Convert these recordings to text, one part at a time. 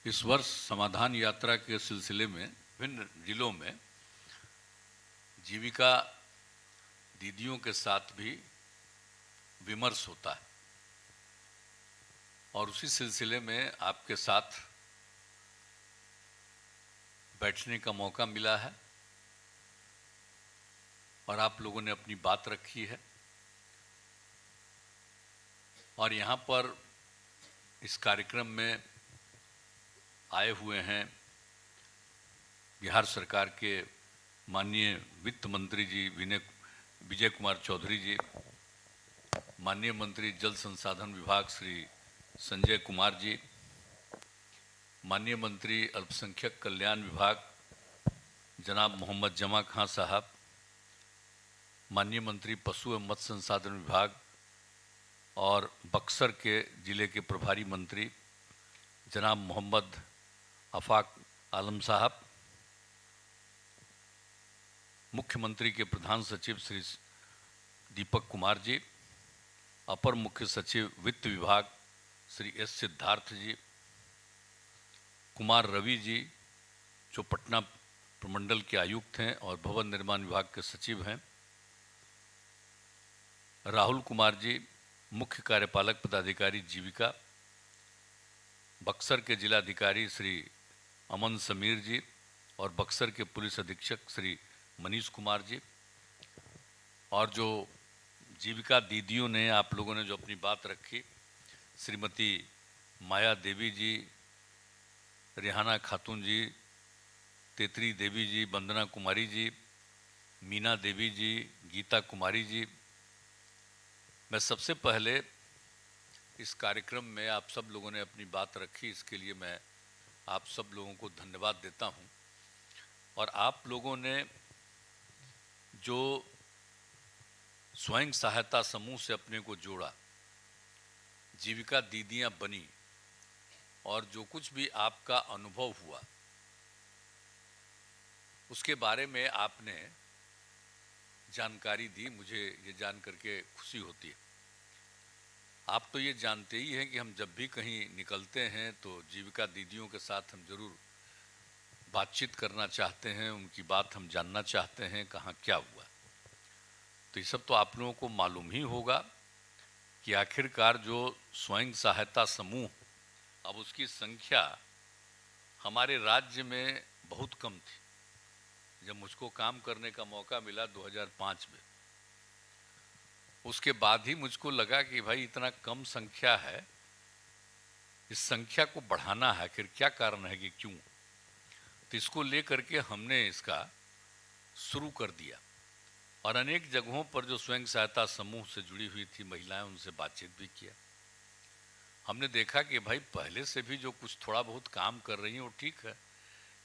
इस वर्ष समाधान यात्रा के सिलसिले में विभिन्न जिलों में जीविका दीदियों के साथ भी विमर्श होता है और उसी सिलसिले में आपके साथ बैठने का मौका मिला है और आप लोगों ने अपनी बात रखी है। और यहाँ पर इस कार्यक्रम में आए हुए हैं बिहार सरकार के माननीय वित्त मंत्री जी विजय कुमार चौधरी जी, माननीय मंत्री जल संसाधन विभाग श्री संजय कुमार जी, माननीय मंत्री अल्पसंख्यक कल्याण विभाग जनाब मोहम्मद जमा खां साहब, माननीय मंत्री पशु एवं मत्स्य संसाधन विभाग और बक्सर के ज़िले के प्रभारी मंत्री जनाब मोहम्मद आफाक आलम साहब, मुख्यमंत्री के प्रधान सचिव श्री दीपक कुमार जी, अपर मुख्य सचिव वित्त विभाग श्री एस सिद्धार्थ जी, कुमार रवि जी जो पटना प्रमंडल के आयुक्त हैं और भवन निर्माण विभाग के सचिव हैं, राहुल कुमार जी मुख्य कार्यपालक पदाधिकारी जीविका, बक्सर के जिलाधिकारी श्री अमन समीर जी और बक्सर के पुलिस अधीक्षक श्री मनीष कुमार जी, और जो जीविका दीदियों ने आप लोगों ने जो अपनी बात रखी, श्रीमती माया देवी जी, रेहाना खातून जी, तेतरी देवी जी, वंदना कुमारी जी, मीना देवी जी, गीता कुमारी जी, मैं सबसे पहले इस कार्यक्रम में आप सब लोगों ने अपनी बात रखी, इसके लिए मैं आप सब लोगों को धन्यवाद देता हूं। और आप लोगों ने जो स्वयं सहायता समूह से अपने को जोड़ा, जीविका दीदियां बनी और जो कुछ भी आपका अनुभव हुआ उसके बारे में आपने जानकारी दी, मुझे ये जान करके खुशी होती है। आप तो ये जानते ही हैं कि हम जब भी कहीं निकलते हैं तो जीविका दीदियों के साथ हम जरूर बातचीत करना चाहते हैं, उनकी बात हम जानना चाहते हैं, कहाँ क्या हुआ। तो ये सब तो आप लोगों को मालूम ही होगा कि आखिरकार जो स्वयं सहायता समूह, अब उसकी संख्या हमारे राज्य में बहुत कम थी। जब मुझको काम करने का मौका मिला 2005 में, उसके बाद ही मुझको लगा कि भाई इतना कम संख्या है, इस संख्या को बढ़ाना है, आखिर क्या कारण है कि क्यों। तो इसको लेकर के हमने इसका शुरू कर दिया और अनेक जगहों पर जो स्वयं सहायता समूह से जुड़ी हुई थी महिलाएं, उनसे बातचीत भी किया। हमने देखा कि भाई पहले से भी जो कुछ थोड़ा बहुत काम कर रही हैं वो ठीक है,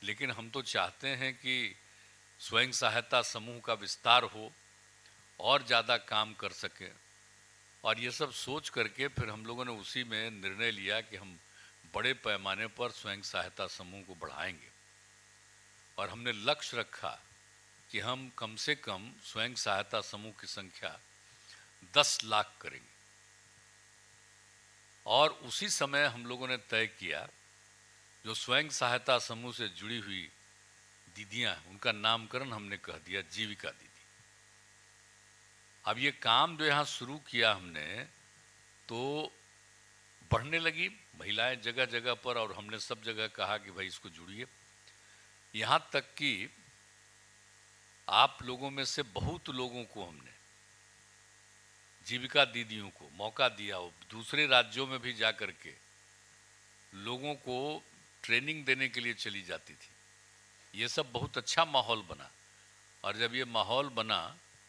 लेकिन हम तो चाहते हैं कि स्वयं सहायता समूह का विस्तार हो और ज़्यादा काम कर सकें। और ये सब सोच करके फिर हम लोगों ने उसी में निर्णय लिया कि हम बड़े पैमाने पर स्वयं सहायता समूह को बढ़ाएंगे और हमने लक्ष्य रखा कि हम कम से कम स्वयं सहायता समूह की संख्या 10 लाख करेंगे। और उसी समय हम लोगों ने तय किया जो स्वयं सहायता समूह से जुड़ी हुई दीदियां, उनका नामकरण हमने कह दिया जीविका दीदी। अब ये काम जो यहाँ शुरू किया हमने तो बढ़ने लगी महिलाएं जगह जगह पर, और हमने सब जगह कहा कि भाई इसको जुड़िए। यहाँ तक कि आप लोगों में से बहुत लोगों को हमने, जीविका दीदियों को मौका दिया, दूसरे राज्यों में भी जा कर के लोगों को ट्रेनिंग देने के लिए चली जाती थी। ये सब बहुत अच्छा माहौल बना। और जब ये माहौल बना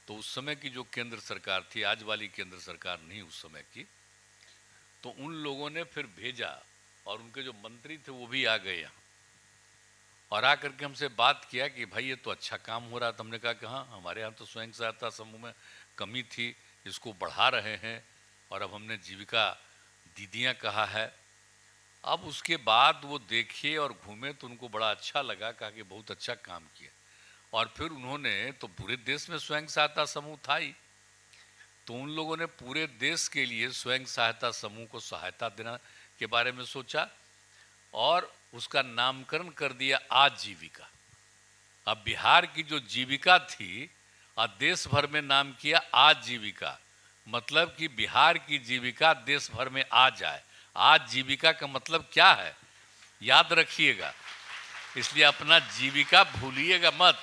तो उस समय की जो केंद्र सरकार थी, आज वाली केंद्र सरकार नहीं उस समय की, तो उन लोगों ने फिर भेजा और उनके जो मंत्री थे वो भी आ गए यहाँ और आ करके हमसे बात किया कि भाई ये तो अच्छा काम हो रहा था। हमने कहा कि हाँ, हमारे यहाँ तो स्वयं सहायता समूह में कमी थी, इसको बढ़ा रहे हैं और अब हमने जीविका दीदियाँ कहा है। अब उसके बाद वो देखे और घूमे तो उनको बड़ा अच्छा लगा, कहा कि बहुत अच्छा काम किया। और फिर उन्होंने, तो पूरे देश में स्वयं सहायता समूह था ही, तो उन लोगों ने पूरे देश के लिए स्वयं सहायता समूह को सहायता देना के बारे में सोचा और उसका नामकरण कर दिया आजीविका। अब बिहार की जो जीविका थी और देश भर में नाम किया आजीविका, मतलब कि बिहार की जीविका देश भर में आ जाए। आजीविका का मतलब क्या है, याद रखिएगा, इसलिए अपना जीविका भूलिएगा मत।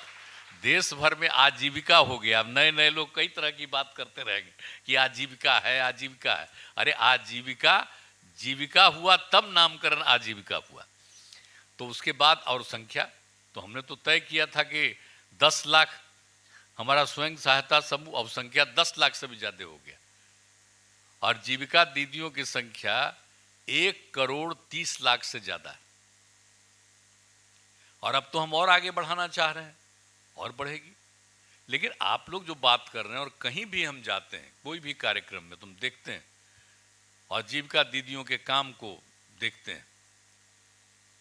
देश भर में आजीविका हो गया। अब नए नए लोग कई तरह की बात करते रहेंगे कि आजीविका है, आजीविका है। अरे आजीविका जीविका हुआ तब नामकरण आजीविका हुआ। तो उसके बाद और संख्या तो हमने तो तय किया था कि 10 लाख हमारा स्वयं सहायता समूह, अब संख्या 10 लाख से भी ज्यादा हो गया। और जीविका दीदियों की संख्या 1,30,00,000 से ज्यादा है। और अब तो हम और आगे बढ़ाना चाह रहे हैं, और बढ़ेगी। लेकिन आप लोग जो बात कर रहे हैं, और कहीं भी हम जाते हैं कोई भी कार्यक्रम में तुम देखते हैं और जीविका दीदियों के काम को देखते हैं,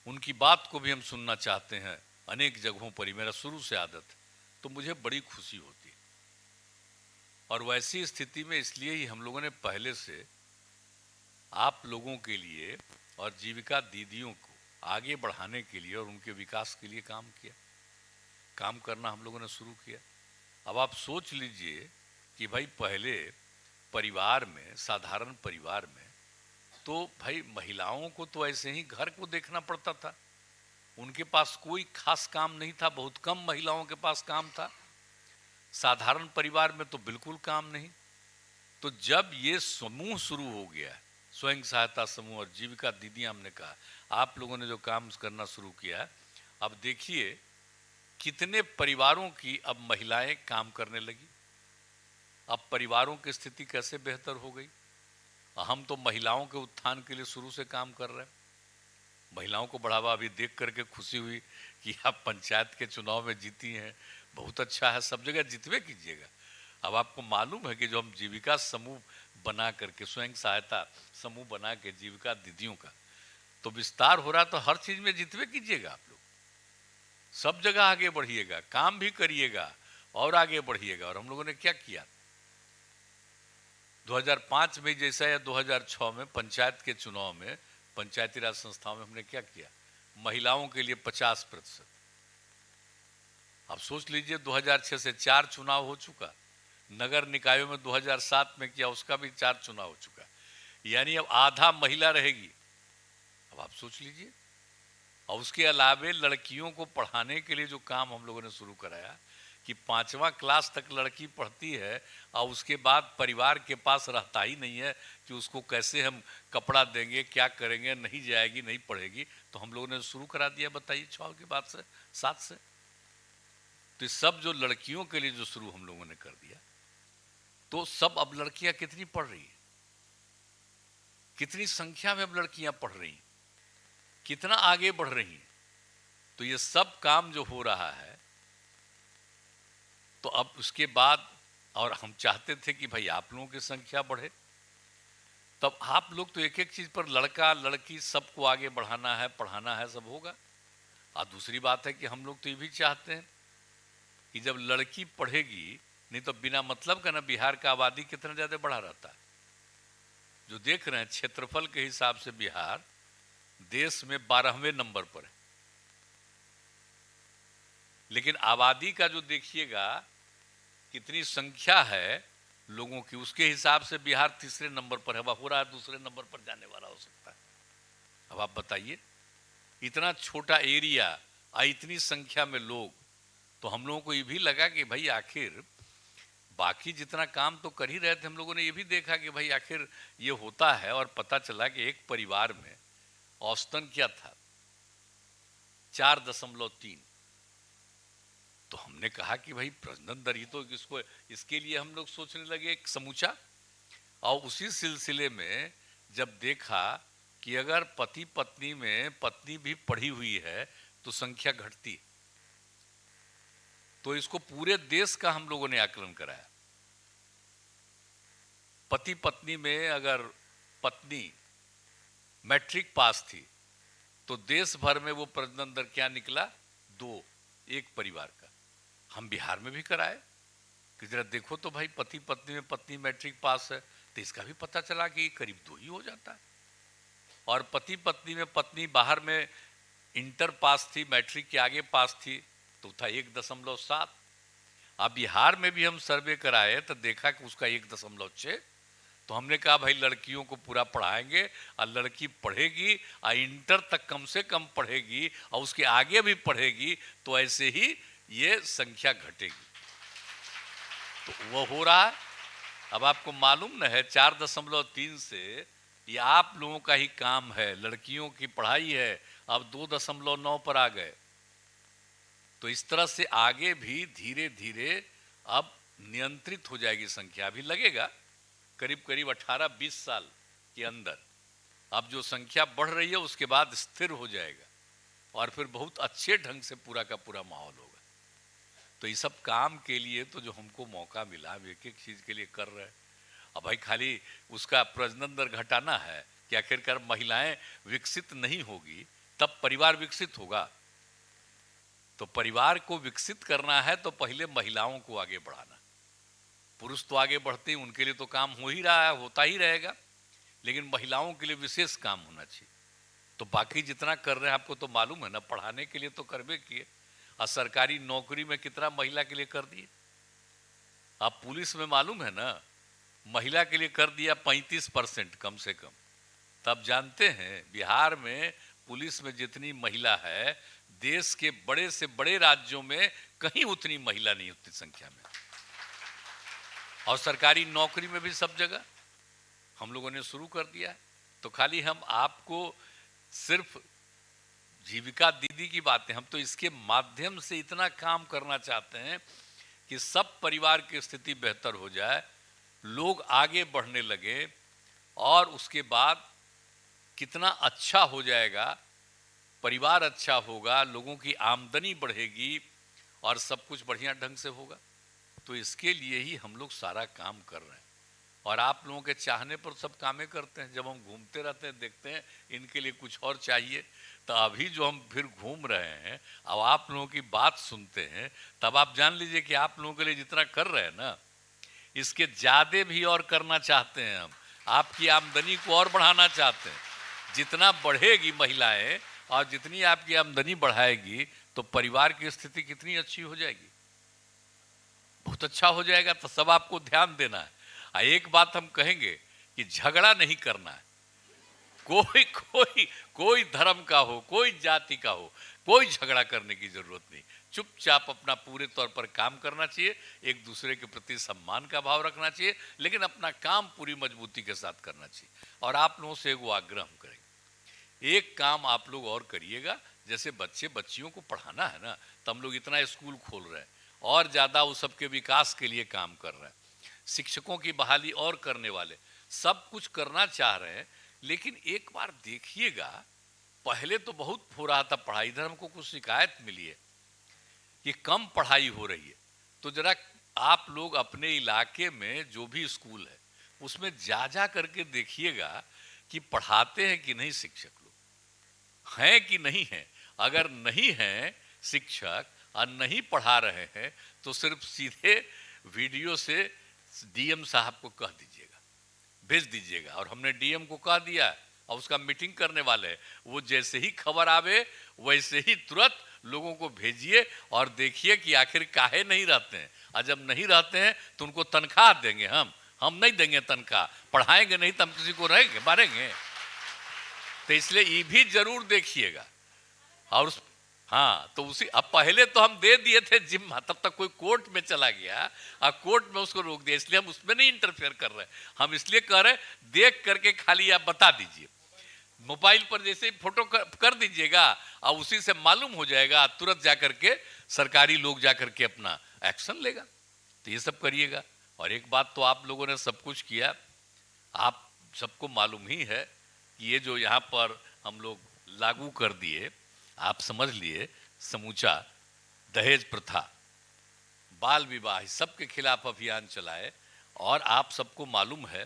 उनकी बात को भी हम सुनना चाहते हैं। अनेक जगहों पर ही मेरा शुरू से आदत है, तो मुझे बड़ी खुशी होती है। और वैसी स्थिति में इसलिए ही हम लोगों ने पहले से आप लोगों के लिए और जीविका दीदियों को आगे बढ़ाने के लिए और उनके विकास के लिए काम किया, काम करना हम लोगों ने शुरू किया। अब आप सोच लीजिए कि भाई पहले परिवार में, साधारण परिवार में तो भाई महिलाओं को तो ऐसे ही घर को देखना पड़ता था, उनके पास कोई खास काम नहीं था, बहुत कम महिलाओं के पास काम था। साधारण परिवार में तो बिल्कुल काम नहीं। तो जब ये समूह शुरू हो गया, स्वयं सहायता समूह और जीविका दीदियां, हमने कहा आप लोगों ने जो काम करना शुरू किया, अब देखिए कितने परिवारों की अब महिलाएं काम करने लगी। अब परिवारों की स्थिति कैसे बेहतर हो गई। हम तो महिलाओं के उत्थान के लिए शुरू से काम कर रहे हैं। महिलाओं को बढ़ावा अभी देख करके खुशी हुई कि आप पंचायत के चुनाव में जीती हैं, बहुत अच्छा है, सब जगह जितवे कीजिएगा। अब आपको मालूम है कि जो हम जीविका समूह बना करके, स्वयं सहायता समूह बना के जीविका दीदियों का तो विस्तार हो रहा, तो हर चीज में जितवे कीजिएगा आप लोग, सब जगह आगे बढ़िएगा, काम भी करिएगा और आगे बढ़िएगा। और हम लोगों ने क्या किया, 2005 में जैसा या 2006 में पंचायत के चुनाव में, पंचायती राज संस्थाओं में हमने क्या किया, महिलाओं के लिए 50%। अब सोच लीजिए 2006 से 4 चुनाव हो चुका, नगर निकायों में 2007 में किया, उसका भी 4 चुनाव हो चुका, यानी अब आधा महिला रहेगी। अब आप सोच लीजिए। और उसके अलावे लड़कियों को पढ़ाने के लिए जो काम हम लोगों ने शुरू कराया कि 5वां क्लास तक लड़की पढ़ती है और उसके बाद परिवार के पास रहता ही नहीं है कि उसको कैसे हम कपड़ा देंगे, क्या करेंगे, नहीं जाएगी, नहीं पढ़ेगी, तो हम लोगों ने शुरू करा दिया, बताइए 6 के बाद से, 7 से। तो सब जो लड़कियों के लिए जो शुरू हम लोगों ने कर दिया, तो सब अब लड़कियां कितनी पढ़ रही है, कितनी संख्या में अब लड़कियां पढ़ रही हैं, कितना आगे बढ़ रही हैं। तो ये सब काम जो हो रहा है, तो अब उसके बाद, और हम चाहते थे कि भाई आप लोगों की संख्या बढ़े, तब आप लोग तो एक एक चीज पर, लड़का लड़की सबको आगे बढ़ाना है, पढ़ाना है, सब होगा। और दूसरी बात है कि हम लोग तो ये भी चाहते हैं कि जब लड़की पढ़ेगी, नहीं तो बिना मतलब का ना बिहार का आबादी कितना ज्यादा बढ़ा रहता है। जो देख रहे हैं क्षेत्रफल के हिसाब से बिहार देश में 12वें नंबर पर है, लेकिन आबादी का जो देखिएगा कितनी संख्या है लोगों की, उसके हिसाब से बिहार तीसरे नंबर पर है, हो रहा है दूसरे नंबर पर जाने वाला हो सकता है। अब आप बताइए, इतना छोटा एरिया और इतनी संख्या में लोग, तो हम लोगों को ये भी लगा कि भाई आखिर बाकी जितना काम तो कर ही रहे थे, हम लोगों ने ये भी देखा कि भाई आखिर ये होता है। और पता चला कि एक परिवार में औसतन क्या था, 4.3। तो हमने कहा कि भाई प्रजनन दर ही तो इसको, इसके लिए हम लोग सोचने लगे एक समूचा। और उसी सिलसिले में जब देखा कि अगर पति पत्नी में पत्नी भी पढ़ी हुई है तो संख्या घटती, तो इसको पूरे देश का हम लोगों ने आकलन कराया। पति पत्नी में अगर पत्नी मैट्रिक पास थी तो देश भर में वो प्रजनन दर क्या निकला, 2, एक परिवार का। हम बिहार में भी कराए कि जरा देखो तो भाई पति पत्नी में पत्नी मैट्रिक पास है, तो इसका भी पता चला कि करीब 2 ही हो जाता है। और पति पत्नी में पत्नी बाहर में इंटर पास थी, मैट्रिक के आगे पास थी, तो था 1.7। अब बिहार में भी हम सर्वे कराए तो देखा कि उसका 1.6। तो हमने कहा भाई लड़कियों को पूरा पढ़ाएंगे और लड़की पढ़ेगी और इंटर तक कम से कम पढ़ेगी और उसके आगे भी पढ़ेगी तो ऐसे ही ये संख्या घटेगी। तो वो हो रहा है। अब आपको मालूम न है 4.3 से ये आप लोगों का ही काम है, लड़कियों की पढ़ाई है, अब 2.9 पर आ गए। तो इस तरह से आगे भी धीरे धीरे अब नियंत्रित हो जाएगी संख्या। अभी लगेगा करीब करीब 18-20 साल के अंदर अब जो संख्या बढ़ रही है उसके बाद स्थिर हो जाएगा और फिर बहुत अच्छे ढंग से पूरा का पूरा माहौल होगा। तो ये सब काम के लिए तो जो हमको मौका मिला हम एक एक चीज के लिए कर रहे हैं। अब भाई खाली उसका प्रजनन दर घटाना है कि आखिरकार महिलाएं विकसित नहीं होगी तब परिवार विकसित होगा। तो परिवार को विकसित करना है तो पहले महिलाओं को आगे बढ़ाना। पुरुष तो आगे बढ़ते हैं, उनके लिए तो काम हो ही रहा है, होता ही रहेगा, लेकिन महिलाओं के लिए विशेष काम होना चाहिए। तो बाकी जितना कर रहे हैं आपको तो मालूम है ना, पढ़ाने के लिए तो करबे किए और सरकारी नौकरी में कितना महिला के लिए कर दिए। अब पुलिस में मालूम है ना, महिला के लिए कर दिया 35% कम से कम। तब जानते हैं बिहार में पुलिस में जितनी महिला है देश के बड़े से बड़े राज्यों में कहीं उतनी महिला नहीं, उतनी संख्या में। और सरकारी नौकरी में भी सब जगह हम लोगों ने शुरू कर दिया है। तो खाली हम आपको सिर्फ जीविका दीदी की बातें, हम तो इसके माध्यम से इतना काम करना चाहते हैं कि सब परिवार की स्थिति बेहतर हो जाए, लोग आगे बढ़ने लगे और उसके बाद कितना अच्छा हो जाएगा, परिवार अच्छा होगा, लोगों की आमदनी बढ़ेगी और सब कुछ बढ़िया ढंग से होगा। तो इसके लिए ही हम लोग सारा काम कर रहे हैं और आप लोगों के चाहने पर सब कामें करते हैं। जब हम घूमते रहते हैं देखते हैं इनके लिए कुछ और चाहिए, तो अभी जो हम फिर घूम रहे हैं अब आप लोगों की बात सुनते हैं तब आप जान लीजिए कि आप लोगों के लिए जितना कर रहे हैं ना इसके ज़्यादा भी और करना चाहते हैं। हम आपकी आमदनी को और बढ़ाना चाहते हैं। जितना बढ़ेगी महिलाएं और जितनी आपकी आमदनी बढ़ाएगी तो परिवार की स्थिति कितनी अच्छी हो जाएगी, बहुत अच्छा हो जाएगा। तो सब आपको ध्यान देना है। एक बात हम कहेंगे कि झगड़ा नहीं करना है। कोई कोई कोई धर्म का हो, कोई जाति का हो, कोई झगड़ा करने की जरूरत नहीं। चुपचाप अपना पूरे तौर पर काम करना चाहिए, एक दूसरे के प्रति सम्मान का भाव रखना चाहिए, लेकिन अपना काम पूरी मजबूती के साथ करना चाहिए। और आप लोगों से एक आग्रह हम करेंगे, एक काम आप लोग और करिएगा। जैसे बच्चे बच्चियों को पढ़ाना है ना, तो हम लोग इतना स्कूल खोल रहे हैं और ज़्यादा उस सबके विकास के लिए काम कर रहे हैं। शिक्षकों की बहाली और करने वाले सब कुछ करना चाह रहे हैं। लेकिन एक बार देखिएगा, पहले तो बहुत हो रहा था पढ़ाई, इधर हमको कुछ शिकायत मिली है कि कम पढ़ाई हो रही है। तो जरा आप लोग अपने इलाके में जो भी स्कूल है उसमें जा करके देखिएगा कि पढ़ाते हैं कि नहीं, शिक्षक लोग हैं कि नहीं हैं। अगर नहीं हैं शिक्षक और नहीं पढ़ा रहे हैं तो सिर्फ सीधे वीडियो से डीएम साहब को कह दीजिएगा, भेज दीजिएगा। और हमने डीएम को कह दिया और उसका मीटिंग करने वाले हैं, वो जैसे ही खबर आवे वैसे ही तुरंत लोगों को भेजिए और देखिए कि आखिर काहे नहीं रहते हैं। और जब नहीं रहते हैं तो उनको तनख्वाह देंगे। हम नहीं देंगे तनख्वाह, पढ़ाएंगे नहीं तो हम किसी को रहेंगे मारेंगे। तो इसलिए ये भी जरूर देखिएगा। और हाँ, तो उसी अब पहले तो हम दे दिए थे जिम्मा, तब तक कोई कोर्ट में चला गया और कोर्ट में उसको रोक दिया, इसलिए हम उसमें नहीं इंटरफेयर कर रहे। हम इसलिए कह रहे देख करके खाली आप बता दीजिए, मोबाइल पर जैसे ही फोटो कर दीजिएगा और उसी से मालूम हो जाएगा, तुरंत जाकर के सरकारी लोग जाकर के अपना एक्शन लेगा। तो ये सब करिएगा। और एक बात तो आप लोगों ने सब कुछ किया, आप सबको मालूम ही है कि ये जो यहाँ पर हम लोग लागू कर दिए, आप समझ लिए, समूचा दहेज प्रथा, बाल विवाह, सबके खिलाफ अभियान चलाए। और आप सबको मालूम है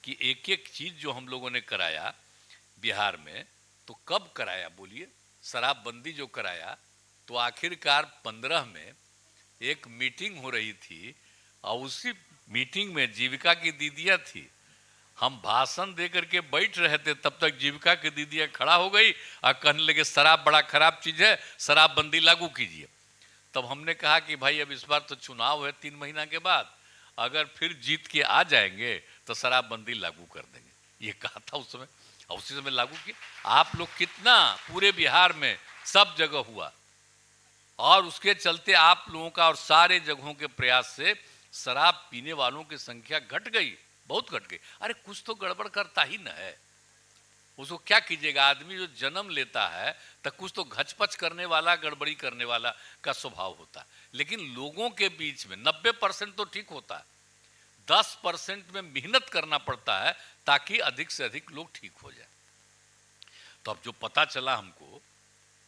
कि एक एक चीज जो हम लोगों ने कराया बिहार में, तो कब कराया बोलिए? शराबबंदी जो कराया तो आखिरकार 15 में एक मीटिंग हो रही थी और उसी मीटिंग में जीविका की दीदियां थी हम भाषण दे करके बैठ रहे थे, तब तक जीविका की दीदियाँ खड़ा हो गई और कहने लगे शराब बड़ा खराब चीज है, शराबबंदी लागू कीजिए। तब हमने कहा कि भाई अब इस बार तो चुनाव है 3 महीना के बाद, अगर फिर जीत के आ जाएंगे तो शराबबंदी लागू कर देंगे, ये कहा था उस समय, और उसी समय लागू किया। आप लोग कितना पूरे बिहार में सब जगह हुआ, और उसके चलते आप लोगों का और सारे जगहों के प्रयास से शराब पीने वालों की संख्या घट गई, बहुत घट गई। अरे कुछ तो गड़बड़ करता ही न है, उसको क्या कीजिएगा। आदमी जो जन्म लेता है तो कुछ तो घचपच करने वाला, गड़बड़ी करने वाला का स्वभाव होता है, लेकिन लोगों के बीच में 90% तो ठीक होता है, 10% में मेहनत करना पड़ता है ताकि अधिक से अधिक लोग ठीक हो जाए। तो अब जो पता चला हमको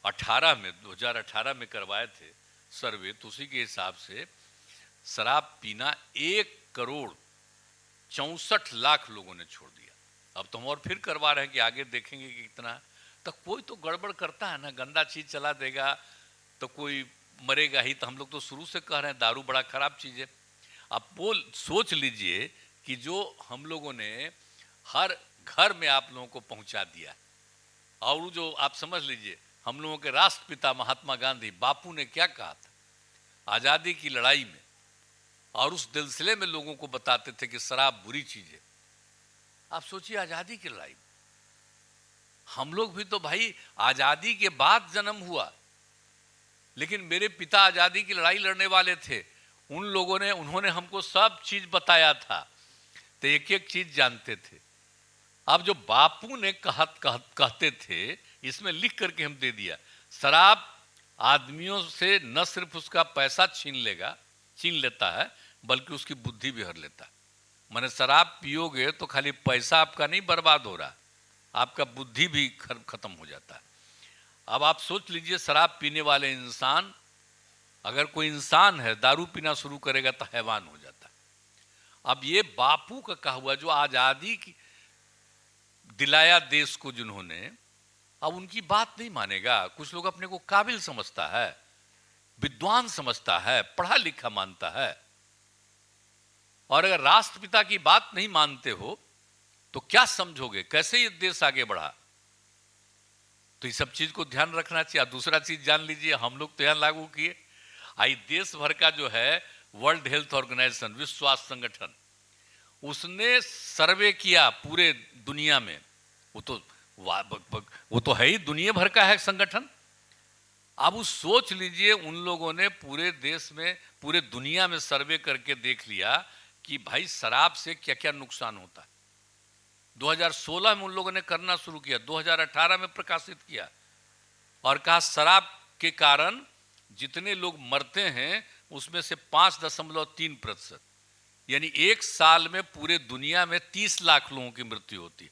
2018 में करवाए थे सर्वे, तो उसी के हिसाब से शराब पीना 1,64,00,000 लोगों ने छोड़ दिया। अब तो हम और फिर करवा रहे हैं कि आगे देखेंगे कि कितना, तो कोई तो गड़बड़ करता है ना, गंदा चीज चला देगा तो कोई मरेगा ही। तो हम लोग तो शुरू से कह रहे हैं दारू बड़ा खराब चीज है। आप वो सोच लीजिए कि जो हम लोगों ने हर घर में आप लोगों को पहुंचा दिया, और जो आप समझ लीजिए हम लोगों के राष्ट्रपिता महात्मा गांधी बापू ने क्या कहा था आजादी की लड़ाई में, और उस सिलसिले में लोगों को बताते थे कि शराब बुरी चीज है। आप सोचिए आजादी की लड़ाई, हम लोग भी तो भाई आजादी के बाद जन्म हुआ, लेकिन मेरे पिता आजादी की लड़ाई लड़ने वाले थे, उन्होंने हमको सब चीज बताया था, तो एक एक चीज जानते थे। अब जो बापू ने कहते थे, इसमें लिख करके हम दे दिया, शराब आदमियों से न सिर्फ उसका पैसा छीन लेता है, बल्कि उसकी बुद्धि भी हर लेता है। माने शराब पियोगे तो खाली पैसा आपका नहीं बर्बाद हो रहा, आपका बुद्धि भी खत्म हो जाता है। अब आप सोच लीजिए, शराब पीने वाले इंसान, अगर कोई इंसान है दारू पीना शुरू करेगा तो हैवान हो जाता है। अब ये बापू का कहा हुआ, जो आजादी की दिलाया देश को जिन्होंने, अब उनकी बात नहीं मानेगा। कुछ लोग अपने को काबिल समझता है, विद्वान समझता है, पढ़ा लिखा मानता है, और अगर राष्ट्रपिता की बात नहीं मानते हो तो क्या समझोगे, कैसे ये देश आगे बढ़ा। तो ये सब चीज को ध्यान रखना चाहिए। दूसरा चीज जान लीजिए, हम लोग तो यहाँ लागू किए, आई देश भर का जो है वर्ल्ड हेल्थ ऑर्गेनाइजेशन, विश्व स्वास्थ्य संगठन, उसने सर्वे किया पूरे दुनिया में। वो तो है ही दुनिया भर का है संगठन। अब उस सोच लीजिए, उन लोगों ने पूरे देश में, पूरे दुनिया में सर्वे करके देख लिया कि भाई शराब से क्या क्या नुकसान होता है। 2016 में उन लोगों ने करना शुरू किया, 2018 में प्रकाशित किया, और कहा शराब के कारण जितने लोग मरते हैं उसमें से 5.3%, यानी एक साल में पूरे दुनिया में 30 लाख लोगों की मृत्यु होती है,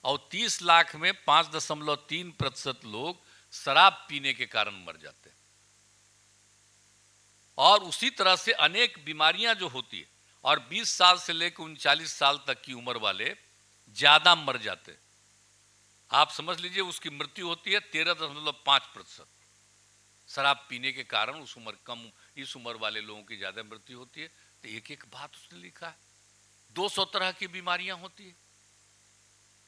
और 30 लाख में 5.3% लोग शराब पीने के कारण मर जाते हैं। और उसी तरह से अनेक बीमारियां जो होती है, और 20 साल से लेकर 39 साल तक की उम्र वाले ज्यादा मर जाते हैं। आप समझ लीजिए उसकी मृत्यु होती है 13.5%। शराब पीने के कारण इस उम्र वाले लोगों की ज्यादा मृत्यु होती है। तो एक एक बात उसने लिखा है, 200 तरह की बीमारियां होती है,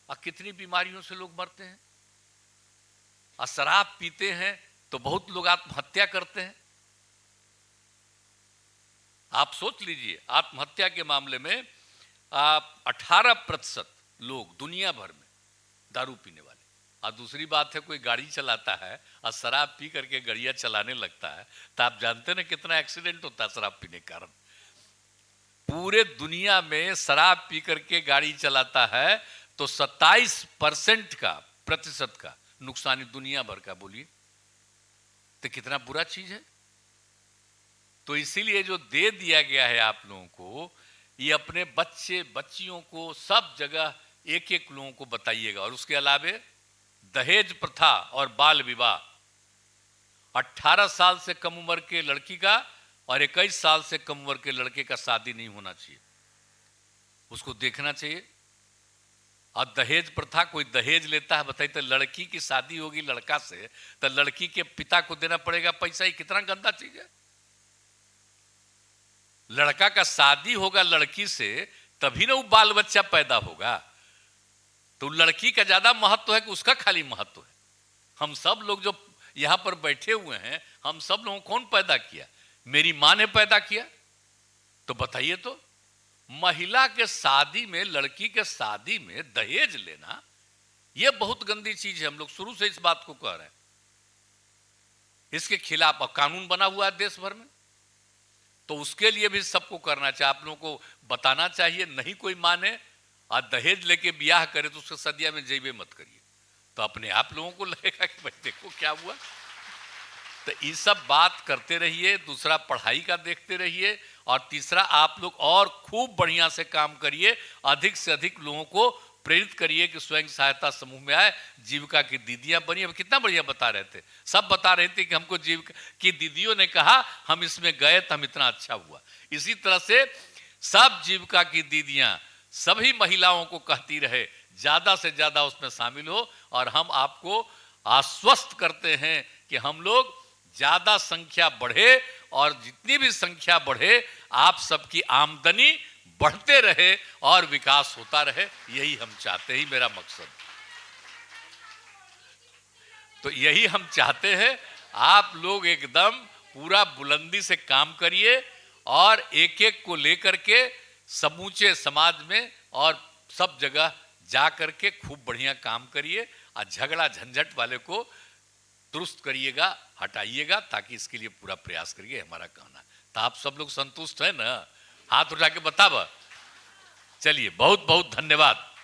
और कितनी बीमारियों से लोग मरते हैं। और शराब पीते हैं तो बहुत लोग आत्महत्या करते हैं। आप सोच लीजिए, आत्महत्या के मामले में 18% लोग दुनिया भर में दारू पीने वाले। और दूसरी बात है, कोई गाड़ी चलाता है और शराब पी करके गाड़ियां चलाने लगता है, तो आप जानते हैं ना कितना एक्सीडेंट होता है शराब पीने के कारण। पूरे दुनिया में शराब पी करके गाड़ी चलाता है तो 27% प्रतिशत का नुकसान दुनिया भर का। बोलिए तो कितना बुरा चीज है। तो इसीलिए जो दे दिया गया है आप लोगों को, ये अपने बच्चियों को सब जगह एक एक लोगों को बताइएगा। और उसके अलावे दहेज प्रथा और बाल विवाह, 18 साल से कम उम्र के लड़की का और 21 साल से कम उम्र के लड़के का शादी नहीं होना चाहिए, उसको देखना चाहिए। और दहेज प्रथा, कोई दहेज लेता है, बताइए, तो लड़की की शादी होगी लड़का से तो लड़की के पिता को देना पड़ेगा पैसा। ये कितना गंदा चीज है। लड़का का शादी होगा लड़की से तभी ना वो बाल बच्चा पैदा होगा। तो लड़की का ज्यादा महत्व है कि उसका खाली महत्व है? हम सब लोग जो यहां पर बैठे हुए हैं, हम सब लोगों को कौन पैदा किया? मेरी मां ने पैदा किया। तो बताइए तो, महिला के शादी में, लड़की के शादी में दहेज लेना यह बहुत गंदी चीज है। हम लोग शुरू से इस बात को कह रहे हैं। इसके खिलाफ कानून बना हुआ है देश भर में, तो उसके लिए भी सबको करना चाहिए। आप लोगों को बताना चाहिए, नहीं कोई माने और दहेज लेके ब्याह करे तो उसके सदिया में जेबे मत करिए। तो अपने आप लोगों को लगेगा कि भाई देखो क्या हुआ। तो ये सब बात करते रहिए। दूसरा, पढ़ाई का देखते रहिए। और तीसरा, आप लोग और खूब बढ़िया से काम करिए, अधिक से अधिक लोगों को प्रेरित करिए कि स्वयं सहायता समूह में आए, जीविका की दीदियां बनी। अब कितना बढ़िया बता रहे थे, सब बता रहे थे कि हमको जीविका की दीदियों ने कहा, हम इसमें गए तो हम इतना अच्छा हुआ। इसी तरह से सब जीविका की दीदियां सभी महिलाओं को कहती रहे ज्यादा से ज्यादा उसमें शामिल हो। और हम आपको आश्वस्त करते हैं कि हम लोग ज्यादा संख्या बढ़े, और जितनी भी संख्या बढ़े आप सबकी आमदनी बढ़ते रहे और विकास होता रहे, यही हम चाहते हैं, मेरा मकसद। तो यही हम चाहते हैं। आप लोग एकदम पूरा बुलंदी से काम करिए और एक एक को लेकर के समूचे समाज में और सब जगह जा करके खूब बढ़िया काम करिए। और झगड़ा झंझट वाले को दुरुस्त करिएगा, हटाइएगा, ताकि इसके लिए पूरा प्रयास करिए, हमारा कहना। तो आप सब लोग संतुष्ट है ना? हाथ उठा के बतावा। चलिए, बहुत बहुत धन्यवाद।